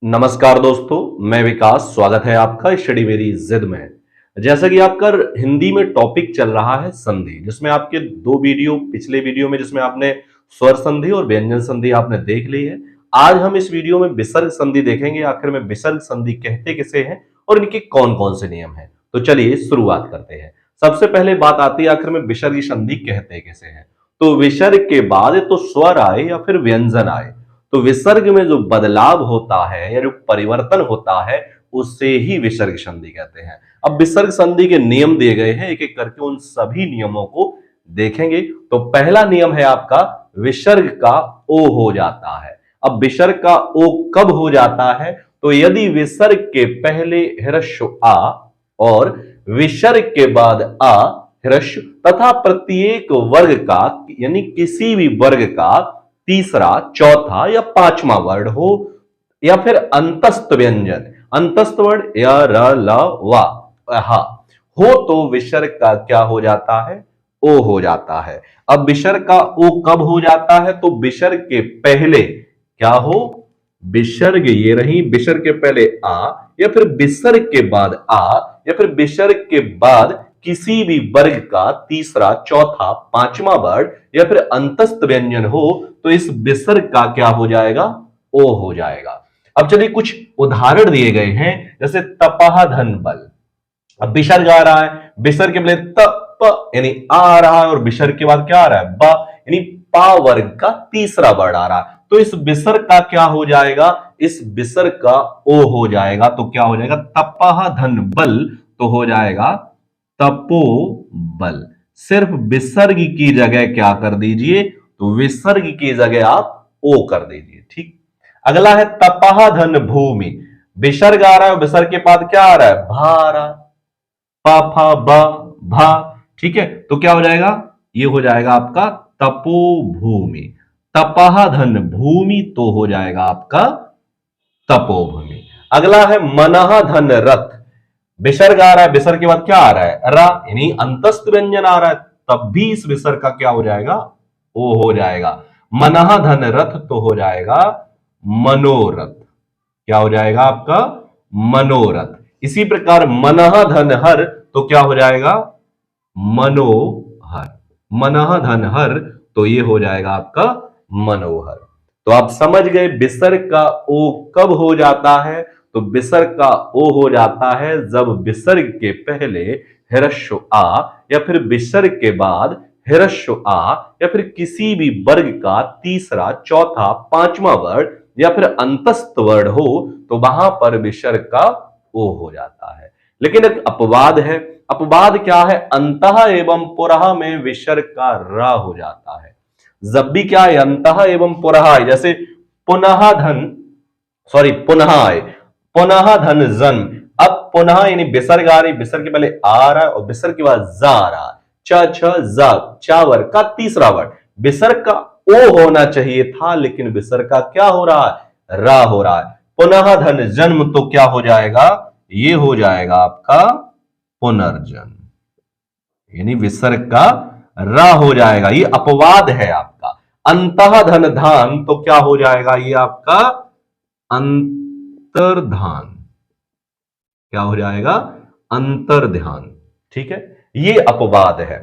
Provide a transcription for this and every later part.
नमस्कार दोस्तों, मैं विकास। स्वागत है आपका स्टडी मेरी जिद में। जैसा कि आपका हिंदी में टॉपिक चल रहा है संधि, जिसमें आपके दो वीडियो पिछले वीडियो में जिसमें आपने स्वर संधि और व्यंजन संधि आपने देख ली है। आज हम इस वीडियो में विसर्ग संधि देखेंगे। आखिर में विसर्ग संधि कहते किसे हैं और इनके कौन कौन से नियम हैं। तो चलिए शुरुआत करते हैं। सबसे पहले बात आती है आखिर में विसर्ग संधि कहते किसे हैं। तो विसर्ग के बाद तो स्वर आए या फिर व्यंजन आए, तो विसर्ग में जो बदलाव होता है या जो परिवर्तन होता है उससे ही विसर्ग संधि कहते हैं। अब विसर्ग संधि के नियम दिए गए हैं, एक एक करके उन सभी नियमों को देखेंगे। तो पहला नियम है आपका, विसर्ग का ओ हो जाता है। अब विसर्ग का ओ कब हो जाता है? तो यदि विसर्ग के पहले ह्रस्व आ और विसर्ग के बाद आ ह्रस्व तथा प्रत्येक वर्ग का यानी किसी भी वर्ग का तीसरा, चौथा या पांचवा वर्ण हो, या फिर अंतस्थ व्यंजन, अंतस्थ वर्ण या र ल वा हा हो, तो विसर्ग का क्या हो जाता है? ओ हो जाता है। अब विसर्ग का ओ कब हो जाता है? तो विसर्ग के पहले क्या हो? विसर्ग ये रही, विसर्ग के पहले आ या फिर विसर्ग के बाद आ या फिर विसर्ग के बाद किसी भी वर्ग का तीसरा, चौथा, पांचवा वर्ण या फिर अंतस्थ व्यंजन हो, तो इस विसर्ग का क्या हो जाएगा? ओ हो जाएगा। अब चलिए कुछ उदाहरण दिए गए हैं, जैसे तपाह धन बल। अब विसर्ग आ रहा है, विसर्ग के पहले तप यानी आ रहा है और विसर्ग के बाद क्या आ रहा है? बा यानी पा वर्ग का तीसरा वर्ण आ रहा है, तो इस विसर्ग का क्या हो जाएगा? इस विसर्ग का ओ हो जाएगा। तो क्या हो जाएगा? तपाह धन बल तो हो जाएगा तपो बल। सिर्फ विसर्ग की जगह क्या कर दीजिए? तो विसर्ग की जगह आप ओ कर दीजिए। ठीक। अगला है तपाह धन भूमि। विसर्ग आ रहा है, विसर्ग के बाद क्या आ रहा है? भा आ रहा है, पा फा बा भा। ठीक है, तो क्या हो जाएगा? ये हो जाएगा आपका तपो भूमि। तपाह धन भूमि तो हो जाएगा आपका तपोभूमि। अगला है मनः धन रथ। विसर्ग आ रहा है, विसर्ग के बाद क्या आ रहा है? रा यानी अंतस्थ व्यंजन आ रहा है, तब भी इस विसर्ग का क्या हो जाएगा? ओ हो जाएगा। मनः धन रथ तो हो जाएगा मनोरथ। क्या हो जाएगा आपका? मनोरथ। इसी प्रकार मनः धन हर तो क्या हो जाएगा? मनोहर। मनः धन हर तो ये हो जाएगा आपका मनोहर। तो आप समझ गए विसर्ग का ओ कब हो जाता है? तो विसर्ग का ओ हो जाता है जब विसर्ग के पहले ह्रस्व आ या फिर विसर्ग के बाद ह्रस्व आ या फिर किसी भी वर्ग का तीसरा, चौथा, पांचवा वर्ण या फिर अंतस्थ वर्ण हो, तो वहां पर विसर्ग का ओ हो जाता है। लेकिन एक अपवाद है। अपवाद क्या है? अंतः एवं पुरः में विसर्ग का रा हो जाता है। जब भी क्या है? अंतः एवं पुरः, जैसे पुनः धन, सॉरी पुनः आए, पुनः धन जन्म। अब पुनः यानी विसर्ग आ रही, विसर्ग के पहले आ रहा है और विसर्ग के बाद जा आ रहा है, च छ जा, चा वर्ग का तीसरा वर्ग। विसर्ग का ओ होना चाहिए था, लेकिन विसर्ग का क्या हो रहा है? रा हो रहा है। पुनः धन जन्म तो क्या हो जाएगा? ये हो जाएगा आपका पुनर्जन्म, यानी विसर्ग का रा हो जाएगा। ये अपवाद है आपका। अंतः धन धान तो क्या हो जाएगा? ये आपका अंतर्धान। क्या हो जाएगा? अंतर्ध्यान। ठीक है, ये अपवाद है।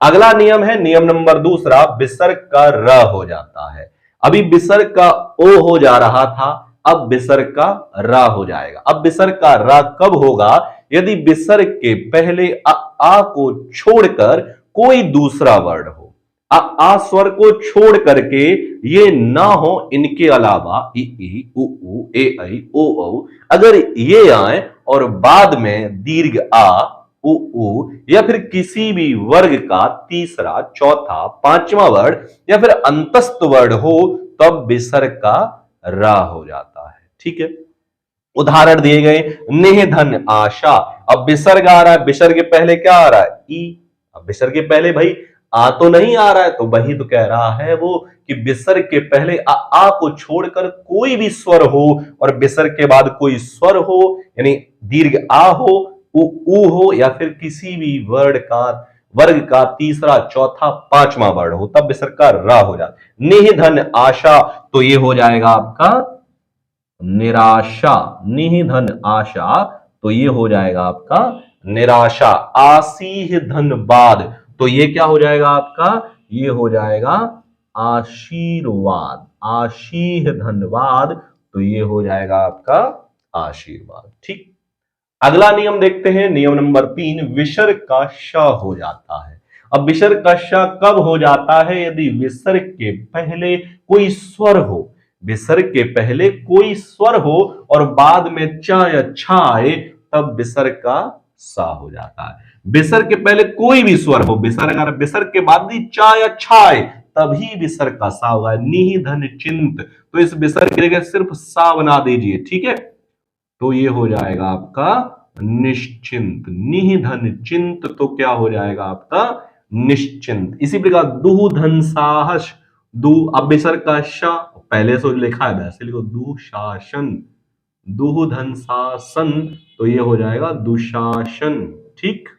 अगला नियम है नियम नंबर दूसरा, विसर्ग का र हो जाता है। अभी विसर्ग का ओ हो जा रहा था, अब विसर्ग का रा हो जाएगा। अब विसर्ग का रा कब होगा? यदि विसर्ग के पहले आ को छोड़कर कोई दूसरा वर्ण हो। आ स्वर को छोड़ करके ये ना हो, इनके अलावा ई उ ए ऐ ओ औ अगर ये आए और बाद में दीर्घ आ उ या फिर किसी भी वर्ग का तीसरा, चौथा, पांचवा वर्ण या फिर अंतस्थ वर्ण हो, तब विसर्ग का रा हो जाता है। ठीक है, उदाहरण दिए गए, नेह धन आशा। अब विसर्ग आ रहा है, विसर्ग के पहले क्या आ रहा है? ई। अब विसर्ग के पहले भाई आ तो नहीं आ रहा है, तो वही तो कह रहा है वो कि विसर्ग के पहले आ को छोड़कर कोई भी स्वर हो और विसर्ग के बाद कोई स्वर हो, यानी दीर्घ आ हो, उ हो या फिर किसी भी वर्ग का तीसरा, चौथा, पांचवा वर्ण हो, तब विसर्ग का रा हो जाता है। निह धन आशा तो ये हो जाएगा आपका निराशा, निह धन आशा, तो ये हो जाएगा आपका निराशा। आसीह धनबाद, तो ये क्या हो जाएगा आपका, ये हो जाएगा आशीर्वाद। आशीह धनबाद, तो ये हो जाएगा आपका आशीर्वाद। ठीक, अगला नियम देखते हैं, नियम नंबर 3, विसर्ग का श हो जाता है। अब विसर्ग का श कब हो जाता है, यदि विसर्ग के पहले कोई स्वर हो, विसर्ग के पहले कोई स्वर हो और बाद में च या छ आए, तब विसर्ग का सा हो जाता है। विसर्ग के पहले कोई भी स्वर हो, विसर्ग अगर विसर्ग के बाद भी च या छ आए, तभी विसर्ग का सा होगा। निहि धन चिंत, तो इस विसर्ग की जगह सिर्फ सा बना दीजिए, ठीक है, तो ये हो जाएगा आपका निश्चिंत। निहि धन चिंत, तो क्या हो जाएगा आपका निश्चिंत। इसी प्रकार दुह धन साहस, दु, अब विसर्ग का श पहले से लिखा है वैसे लिखो, दुशासन। दुह धन शासन, तो ये हो जाएगा दुशासन। ठीक,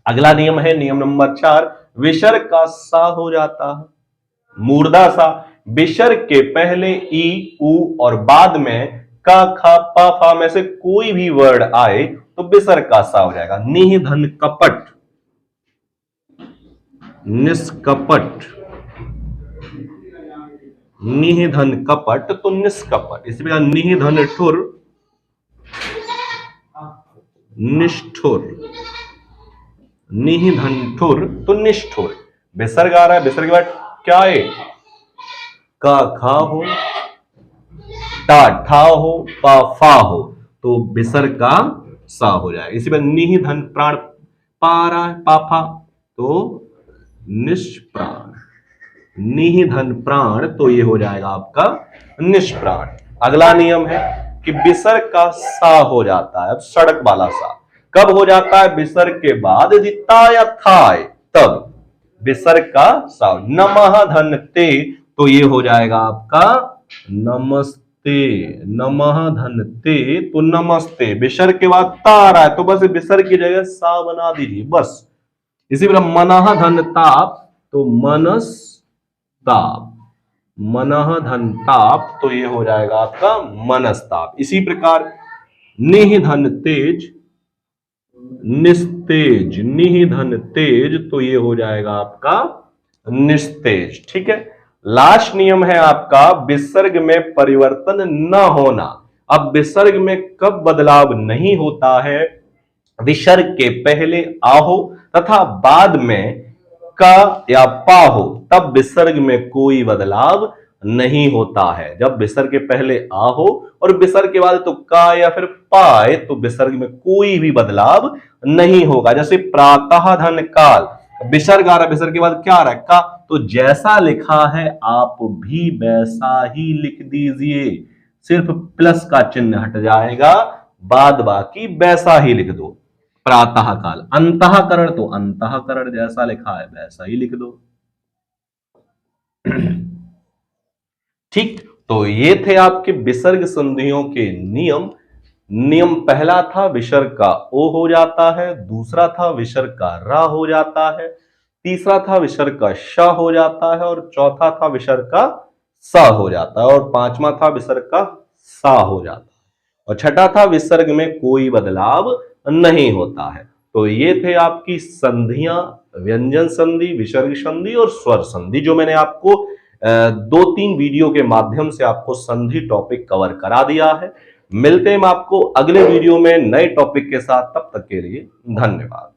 अगला नियम है नियम नंबर 4, विसर्ग का सा हो जाता है। मूर्धा सा, विसर्ग के पहले ई उ और बाद में का खा पा फा में से कोई भी वर्ड आए तो विसर्ग का सा हो जाएगा। निह धन कपट, निष्कपट, निह धन कपट, तो निष्कपट। इसी प्रकार निह धन ठुर, निष्ठुर, निह धन ठुर, तो निष्ठुर। विसर्ग आ रहा है, विसर्ग के बाद क्या है, का खा हो, टा ठा हो, पा फा हो, तो विसर्ग का सा हो जाएगा। इसी प्रकार निह धन प्राण, पा रहा है पा फा, तो निष्प्राण। निह धन प्राण, तो ये हो जाएगा आपका निष्प्राण। अगला नियम है कि विसर्ग का सा हो जाता है। अब सड़क वाला सा कब हो जाता है, विसर्ग के बाद यदि ता या था आए तब विसर्ग का सा। नमः धन ते, तो ये हो जाएगा आपका नमस्ते। नमः धन ते, तो नमस्ते। विसर्ग के बाद ता आ रहा है तो बस विसर्ग की जगह सा बना दीजिए बस। इसी प्रकार मनः धन ताप, तो मनस ताप। मनः धन ताप, तो ये हो जाएगा आपका मनस्ताप। इसी प्रकार निह धन तेज, निस्तेज। निह धन तेज, तो ये हो जाएगा आपका निस्तेज। ठीक है, लास्ट नियम है आपका विसर्ग में परिवर्तन न होना। अब विसर्ग में कब बदलाव नहीं होता है, विसर्ग के पहले आ हो तथा बाद में का या पा हो, तब विसर्ग में कोई बदलाव नहीं होता है। जब विसर्ग के पहले आ हो और विसर्ग के बाद तो का या फिर पा आए तो विसर्ग में कोई भी बदलाव नहीं होगा। जैसे प्रातः धन काल, विसर्ग आ रहा है, विसर्ग के बाद क्या आ रहा है, का, तो जैसा लिखा है आप भी वैसा ही लिख दीजिए, सिर्फ प्लस का चिन्ह हट जाएगा, बाद बाकी वैसा ही लिख दो। प्रातः काल, अंतःकरण, तो अंतःकरण जैसा लिखा है वैसा ही लिख दो। ठीक, तो ये थे आपके विसर्ग संधियों के नियम। नियम पहला था विसर्ग का ओ हो जाता है, दूसरा था विसर्ग का रा हो जाता है, तीसरा था विसर्ग का श हो जाता है और चौथा था विसर्ग का स हो जाता है और पांचवा था विसर्ग का सा हो जाता है और छठा था विसर्ग में कोई बदलाव नहीं होता है। तो ये थे आपकी संधियां, व्यंजन संधि, विसर्ग संधि और स्वर संधि, जो मैंने आपको 2-3 वीडियो के माध्यम से आपको संधि टॉपिक कवर करा दिया है। मिलते हैं हम आपको अगले वीडियो में नए टॉपिक के साथ, तब तक के लिए धन्यवाद।